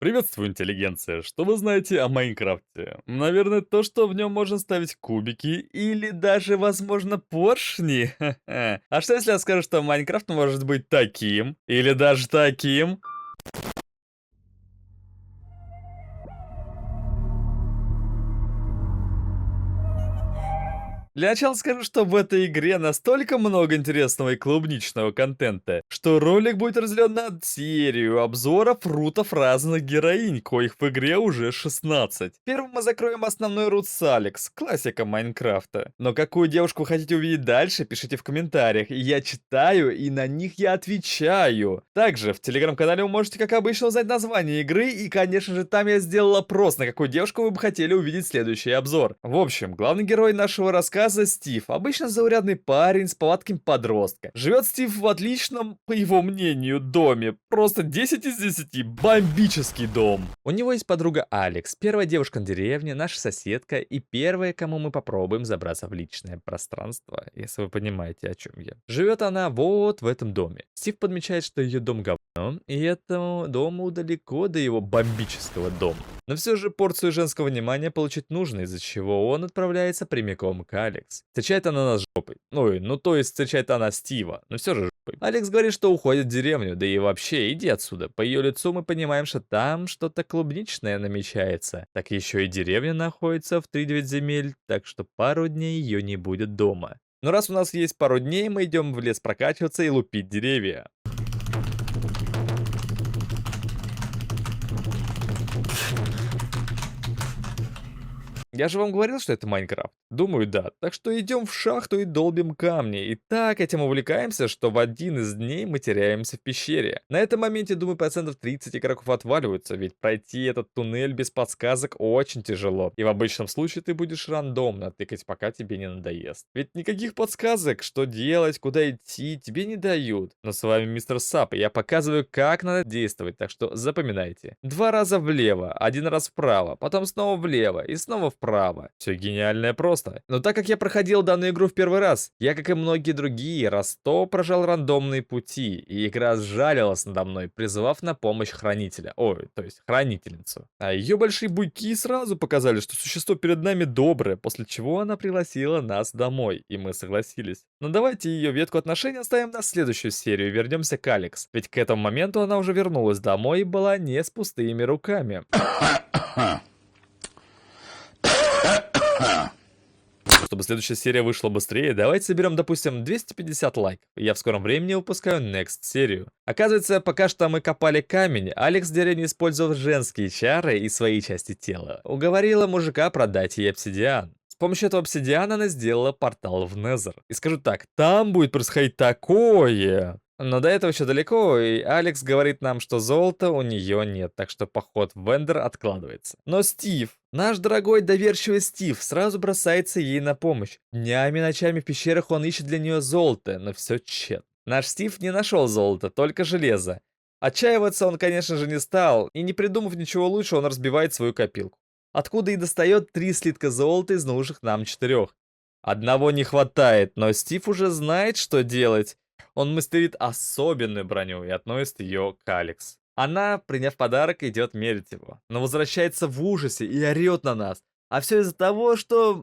Приветствую, интеллигенция. Что вы знаете о Майнкрафте? Наверное, то, что в нем можно ставить кубики или даже, возможно, поршни. А что если я скажу, что Майнкрафт может быть таким или даже таким? Для начала скажу, что в этой игре настолько много интересного и клубничного контента, что ролик будет разделен на серию обзоров рутов разных героинь, коих в игре уже 16. Первым мы закроем основной рут с Алекс, классика Майнкрафта. Но какую девушку вы хотите увидеть дальше, пишите в комментариях, и я читаю, и на них я отвечаю. Также в телеграм-канале вы можете, как обычно, узнать название игры, и, конечно же, там я сделал опрос, на какую девушку вы бы хотели увидеть следующий обзор. В общем, главный герой нашего рассказа Стив, обычно заурядный парень с повадками подростка. Живет Стив в отличном, по его мнению, доме. Просто 10 из 10, бомбический дом. У него есть подруга Алекс, первая девушка на деревне, наша соседка и первая, кому мы попробуем забраться в личное пространство, если вы понимаете, о чем я. Живет она вот в этом доме. Стив подмечает, что ее дом говно, и этому дому далеко до его бомбического дома. Но все же порцию женского внимания получить нужно, из-за чего он отправляется прямиком к Алекс. Встречает она нас жопой. Ой, ну то есть встречает она Стива, но все же жопой. Алекс говорит, что уходит в деревню, да и вообще, иди отсюда. По ее лицу мы понимаем, что там что-то клубничное намечается. Так еще и деревня находится в 3-9 земель, так что пару дней ее не будет дома. Но раз у нас есть пару дней, мы идем в лес прокачиваться и лупить деревья. Я же вам говорил, что это Майнкрафт. Думаю, да. Так что идем в шахту и долбим камни. И так этим увлекаемся, что в один из дней мы теряемся в пещере. На этом моменте, думаю, процентов 30 игроков отваливаются, ведь пройти этот туннель без подсказок очень тяжело. И в обычном случае ты будешь рандомно тыкать, пока тебе не надоест. Ведь никаких подсказок, что делать, куда идти, тебе не дают. Но с вами мистер Сап, и я показываю, как надо действовать, так что запоминайте. 2 раза влево, 1 раз вправо, потом снова влево и снова вправо. Все гениально и просто. Но так как я проходил данную игру в первый раз, я, как и многие другие, раз 100 прожал рандомные пути, и игра сжалилась надо мной, призвав на помощь хранителя. Ой, то есть хранительницу. А ее большие буйки сразу показали, что существо перед нами доброе, после чего она пригласила нас домой, и мы согласились. Но давайте ее ветку отношений оставим на следующую серию и вернемся к Алекс, ведь к этому моменту она уже вернулась домой и была не с пустыми руками. Чтобы следующая серия вышла быстрее, давайте соберем, допустим, 250 лайков. И я в скором времени выпускаю next серию. Оказывается, пока что мы копали камень, Алекс в деревне использовал женские чары и свои части тела. Уговорила мужика продать ей обсидиан. С помощью этого обсидиана она сделала портал в Незер. И скажу так, там будет происходить такое. Но до этого еще далеко, и Алекс говорит нам, что золота у нее нет, так что поход в Вендер откладывается. Но Стив, наш дорогой доверчивый Стив, сразу бросается ей на помощь. Днями и ночами в пещерах он ищет для нее золото, но все тщетно. Наш Стив не нашел золота, только железо. Отчаиваться он, конечно же, не стал, и не придумав ничего лучше, он разбивает свою копилку. Откуда и достает 3 слитка золота из нужных нам 4. Одного не хватает, но Стив уже знает, что делать. Он мастерит особенную броню и относит ее к Алекс. Она, приняв подарок, идет мерить его, но возвращается в ужасе и орет на нас. А все из-за того, что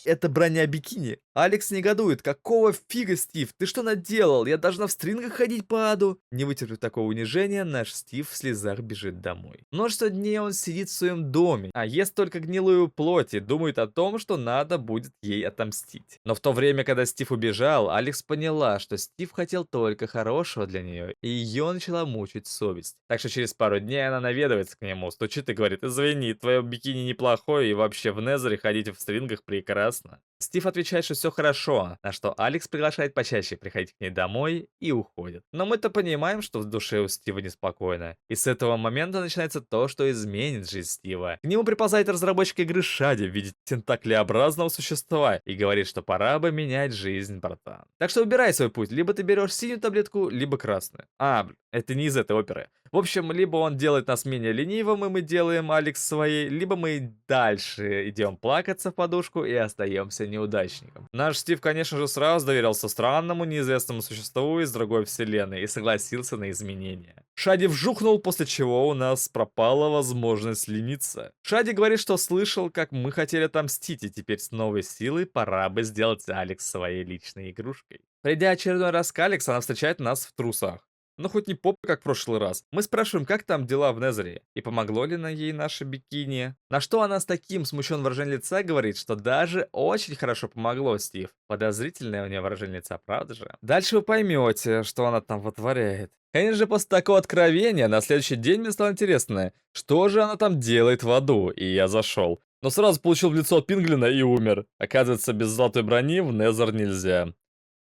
это броня бикини. Алекс негодует. Какого фига, Стив? Ты что наделал? Я должна в стрингах ходить по аду? Не вытерпев такого унижения, наш Стив в слезах бежит домой. Множество дней он сидит в своем доме, а ест только гнилую плоть и думает о том, что надо будет ей отомстить. Но в то время, когда Стив убежал, Алекс поняла, что Стив хотел только хорошего для нее, и ее начала мучить совесть. Так что через пару дней она наведывается к нему, стучит и говорит: «Извини, твое бикини неплохое, и вообще в Незере ходить в стрингах прекрасно». Стив отвечает, что все хорошо, на что Алекс приглашает почаще приходить к ней домой и уходит. Но мы-то понимаем, что в душе у Стива неспокойно. И с этого момента начинается то, что изменит жизнь Стива. К нему приползает разработчик игры Шади в виде тентаклеобразного существа и говорит, что пора бы менять жизнь, братан. Так что выбирай свой путь, либо ты берешь синюю таблетку, либо красную. Это не из этой оперы. В общем, либо он делает нас менее ленивым, и мы делаем Алекс своей, либо мы дальше идем плакаться в подушку и остаемся неудачником. Наш Стив, конечно же, сразу доверился странному неизвестному существу из другой вселенной и согласился на изменения. Шади вжухнул, после чего у нас пропала возможность лениться. Шади говорит, что слышал, как мы хотели отомстить, и теперь с новой силой пора бы сделать Алекс своей личной игрушкой. Придя очередной раз к Алекс, она встречает нас в трусах. Ну, хоть не попа, как в прошлый раз. Мы спрашиваем, как там дела в Незере, и помогло ли на ей наше бикини. На что она с таким смущенным выражением лица говорит, что даже очень хорошо помогло, Стив. Подозрительное у нее выражение лица, правда же? Дальше вы поймете, что она там вытворяет. Конечно же, после такого откровения, на следующий день мне стало интересно, что же она там делает в аду, и я зашел. Но сразу получил в лицо от Пинглина и умер. Оказывается, без золотой брони в Незер нельзя.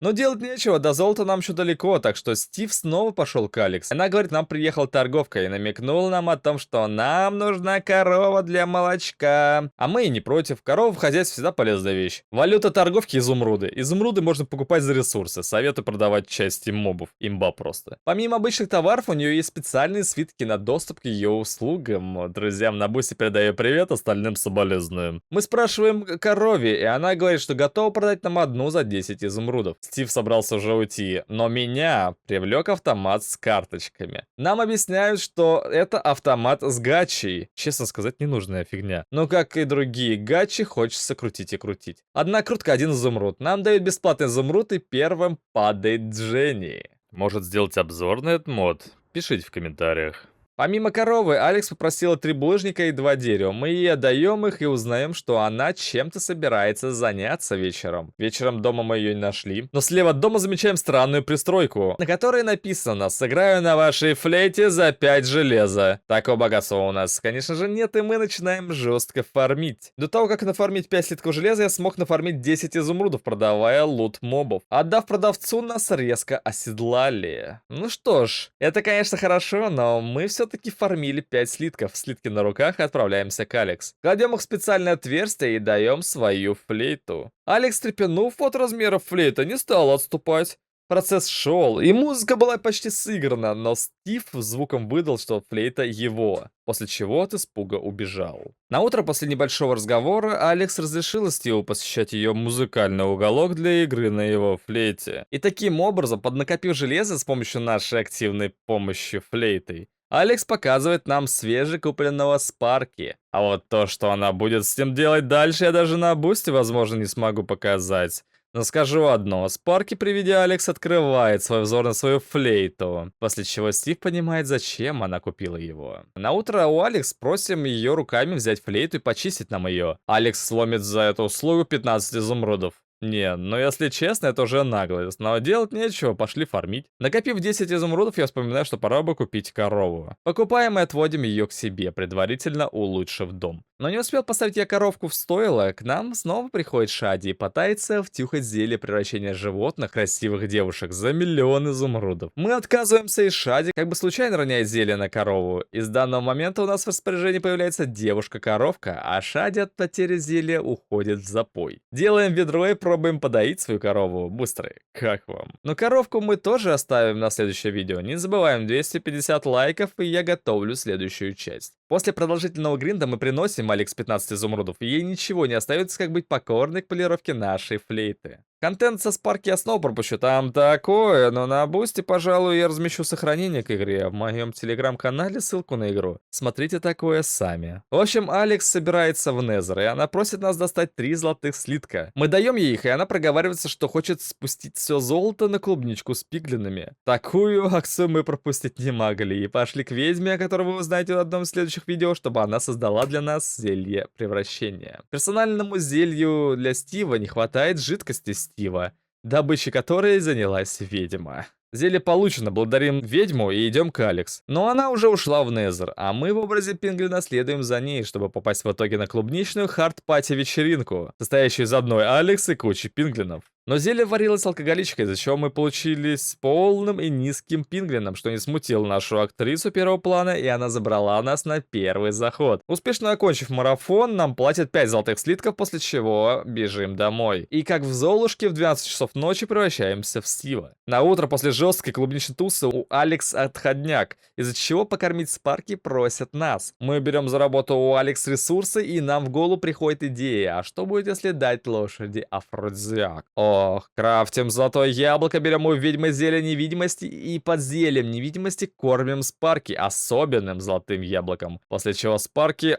Но делать нечего, до золота нам еще далеко, так что Стив снова пошел к Алекс. Она говорит, нам приехала торговка и намекнула нам о том, что нам нужна корова для молочка. А мы и не против, корова в хозяйстве всегда полезная вещь. Валюта торговки — изумруды. Изумруды можно покупать за ресурсы, советую продавать части мобов, имба просто. Помимо обычных товаров, у нее есть специальные свитки на доступ к ее услугам. Друзьям на бусте передаю привет, остальным соболезную. Мы спрашиваем корове, и она говорит, что готова продать нам одну за 10 изумрудов. Стив собрался уже уйти, но меня привлек автомат с карточками. Нам объясняют, что это автомат с гачей. Честно сказать, ненужная фигня. Но как и другие гачи, хочется крутить и крутить. Одна крутка, один изумруд. Нам дают бесплатный изумруд, и первым падает Дженни. Может сделать обзор на этот мод? Пишите в комментариях. Помимо коровы, Алекс попросила 3 булыжника и 2 дерева. Мы ей отдаем их и узнаем, что она чем-то собирается заняться вечером. Вечером дома мы ее не нашли. Но слева от дома замечаем странную пристройку, на которой написано: «Сыграю на вашей флейте за 5 железа». Такого богатства у нас, конечно же, нет, и мы начинаем жестко фармить. До того, как нафармить 5 слитков железа, я смог нафармить 10 изумрудов, продавая лут мобов. Отдав продавцу, нас резко оседлали. Ну что ж, это, конечно, хорошо, но мы все-таки фармили 5 слитков, слитки на руках, и отправляемся к Алекс. Кладем их в специальное отверстие и даем свою флейту. Алекс, трепенув от размеров флейта, не стал отступать. Процесс шел, и музыка была почти сыграна, но Стив звуком выдал, что флейта его, после чего от испуга убежал. Наутро после небольшого разговора Алекс разрешила Стиву посещать ее музыкальный уголок для игры на его флейте. И таким образом, поднакопив железо с помощью нашей активной помощи флейтой, Алекс показывает нам свежекупленного Спарки. А вот то, что она будет с ним делать дальше, я даже на бусте, возможно, не смогу показать. Но скажу одно, Спарки при виде Алекс открывает свой взор на свою флейту, после чего Стив понимает, зачем она купила его. На утро у Алекс просим ее руками взять флейту и почистить нам ее. Алекс сломит за эту услугу 15 изумрудов. Не, ну если честно, это уже наглость, но делать нечего, пошли фармить. Накопив 10 изумрудов, я вспоминаю, что пора бы купить корову. Покупаем и отводим ее к себе, предварительно улучшив дом. Но не успел поставить я коровку в стойло, к нам снова приходит Шади и пытается втюхать зелье превращения животных красивых девушек за 1 000 000 изумрудов. Мы отказываемся, и Шади как бы случайно роняет зелье на корову. Из данного момента у нас в распоряжении появляется девушка-коровка, а Шади от потери зелья уходит в запой. Делаем ведро и пробуем подоить свою корову. Быстро. Как вам? Но коровку мы тоже оставим на следующее видео. Не забываем, 250 лайков, и я готовлю следующую часть. После продолжительного гринда мы приносим Алекс 15 изумрудов, и ей ничего не остается, как быть покорной к полировке нашей флейты. Контент со Спарки я снова пропущу, там такое, но на бусте, пожалуй, я размещу сохранение к игре, в моем телеграм-канале ссылку на игру. Смотрите такое сами. В общем, Алекс собирается в Незер, и она просит нас достать 3 золотых слитка. Мы даем ей их, и она проговаривается, что хочет спустить все золото на клубничку с пиглинами. Такую акцию мы пропустить не могли, и пошли к ведьме, о которой вы узнаете в одном из следующих видео, чтобы она создала для нас зелье превращения. Персональному зелью для Стива не хватает жидкости Стива, добычей которой занялась ведьма. Зелье получено, благодарим ведьму и идем к Алекс. Но она уже ушла в Незер, а мы в образе Пинглина следуем за ней, чтобы попасть в итоге на клубничную хард-пати вечеринку, состоящую из одной Алекс и кучи пинглинов. Но зелье варилось алкоголичкой, из-за чего мы получились полным и низким пингвином, что не смутило нашу актрису первого плана, и она забрала нас на первый заход. Успешно окончив марафон, нам платят 5 золотых слитков, после чего бежим домой. И как в Золушке в 12 часов ночи превращаемся в Стива. На утро после жесткой клубничной тусы у Алекс отходняк, из-за чего покормить Спарки просят нас. Мы берем за работу у Алекс ресурсы, и нам в голову приходит идея, а что будет, если дать лошади афродизиак? Ох, крафтим золотое яблоко, берем у ведьмы зелье невидимости и под зельем невидимости кормим Спарки особенным золотым яблоком. После чего Спарки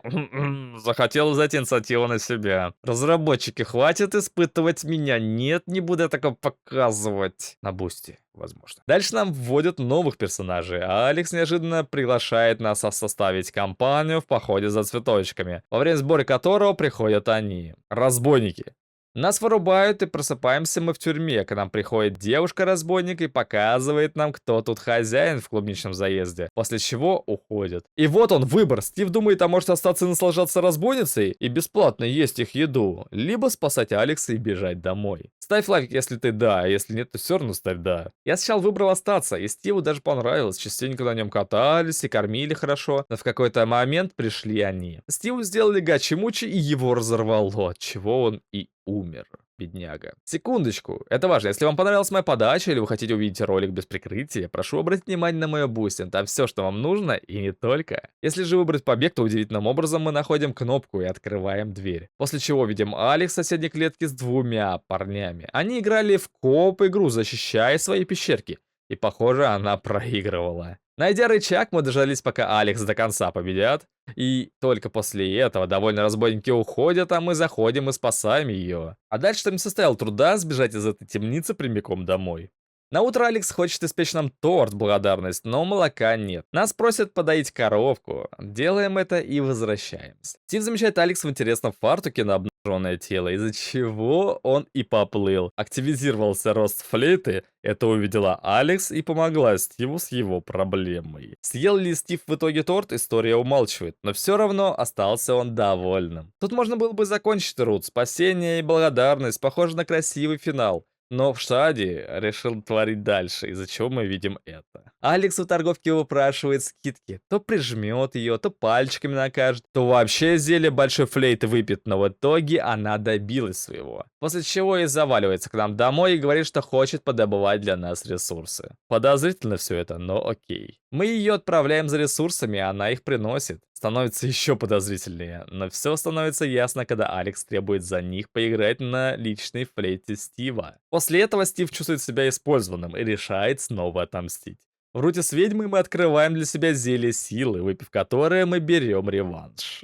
захотел взять инициативу на себя. Разработчики, хватит испытывать меня. Нет, не буду я такое показывать. На бусте, возможно. Дальше нам вводят новых персонажей, а Алекс неожиданно приглашает нас составить компанию в походе за цветочками, во время сбора которого приходят они. Разбойники. Нас вырубают, и просыпаемся мы в тюрьме, к нам приходит девушка-разбойник и показывает нам, кто тут хозяин в клубничном заезде, после чего уходит. И вот он, выбор. Стив думает, а может остаться и наслаждаться разбойницей и бесплатно есть их еду, либо спасать Алекса и бежать домой. Ставь лайк, если ты да, а если нет, то все равно ставь да. Я сначала выбрал остаться, и Стиву даже понравилось, частенько на нем катались и кормили хорошо, но в какой-то момент пришли они. Стиву сделали гачи-мучи, и его разорвало, от чего он и умер, бедняга. Секундочку, это важно. Если вам понравилась моя подача или вы хотите увидеть ролик без прикрытия, прошу обратить внимание на мое бусин. Там все, что вам нужно, и не только. Если же выбрать побег, то удивительным образом мы находим кнопку и открываем дверь. После чего видим Алекс в соседней клетке с двумя парнями. Они играли в кооп-игру, защищая свои пещерки. И, похоже, она проигрывала. Найдя рычаг, мы дождались, пока Алекс до конца победят. И только после этого довольно разбойники уходят, а мы заходим и спасаем ее. А дальше нам не составило труда сбежать из этой темницы прямиком домой. На утро Алекс хочет испечь нам торт в благодарность, но молока нет. Нас просят подоить коровку. Делаем это и возвращаемся. Стив замечает Алекс в интересном фартуке на обнаженное тело, из-за чего он и поплыл. Активизировался рост флейты, это увидела Алекс и помогла Стиву с его проблемой. Съел ли Стив в итоге торт, история умалчивает, но все равно остался он довольным. Тут можно было бы закончить труд, спасение и благодарность, похоже на красивый финал. Но в Шади решил творить дальше, из-за чего мы видим это. Алекс у торговки выпрашивает скидки. То прижмет ее, то пальчиками накажет, то вообще зелье большой флейты выпьет, но в итоге она добилась своего. После чего и заваливается к нам домой и говорит, что хочет подобывать для нас ресурсы. Подозрительно все это, но окей. Мы ее отправляем за ресурсами, а она их приносит. Становится еще подозрительнее, но все становится ясно, когда Алекс требует за них поиграть на личной флейте Стива. После этого Стив чувствует себя использованным и решает снова отомстить. В руте с ведьмой мы открываем для себя зелье силы, выпив которое мы берем реванш.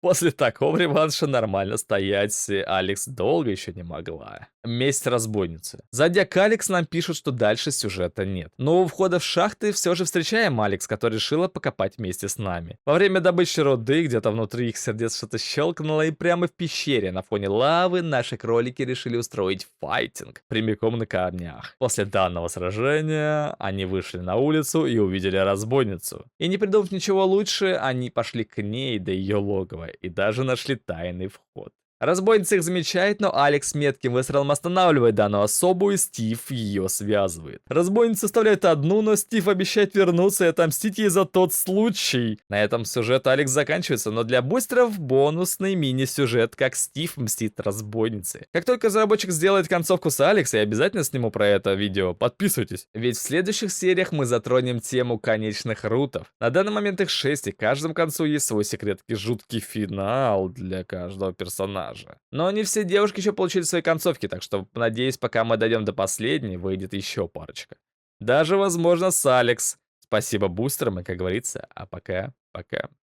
После такого реванша нормально стоять Алекс долго еще не могла. Месть разбойницы. Зайдя к Алекс, нам пишут, что дальше сюжета нет. Но у входа в шахты все же встречаем Алекс, которая решила покопать вместе с нами. Во время добычи руды где-то внутри их сердец что-то щелкнуло, и прямо в пещере на фоне лавы наши кролики решили устроить файтинг прямиком на камнях. После данного сражения они вышли на улицу и увидели разбойницу. И не придумав ничего лучше, они пошли к ней до ее логова и даже нашли тайный вход. Разбойница их замечает, но Алекс метким выстрелом останавливает данную особу, и Стив ее связывает. Разбойница оставляет одну, но Стив обещает вернуться и отомстить ей за тот случай. На этом сюжет Алекс заканчивается, но для бустеров бонусный мини-сюжет, как Стив мстит разбойнице. Как только разработчик сделает концовку с Алекс, я обязательно сниму про это видео, подписывайтесь. Ведь в следующих сериях мы затронем тему конечных рутов. На данный момент их 6, и к каждому концу есть свой секретный жуткий финал для каждого персонажа. Но не все девушки еще получили свои концовки, так что, надеюсь, пока мы дойдем до последней, выйдет еще парочка. Даже, возможно, с Алекс. Спасибо бустерам и, как говорится, а пока.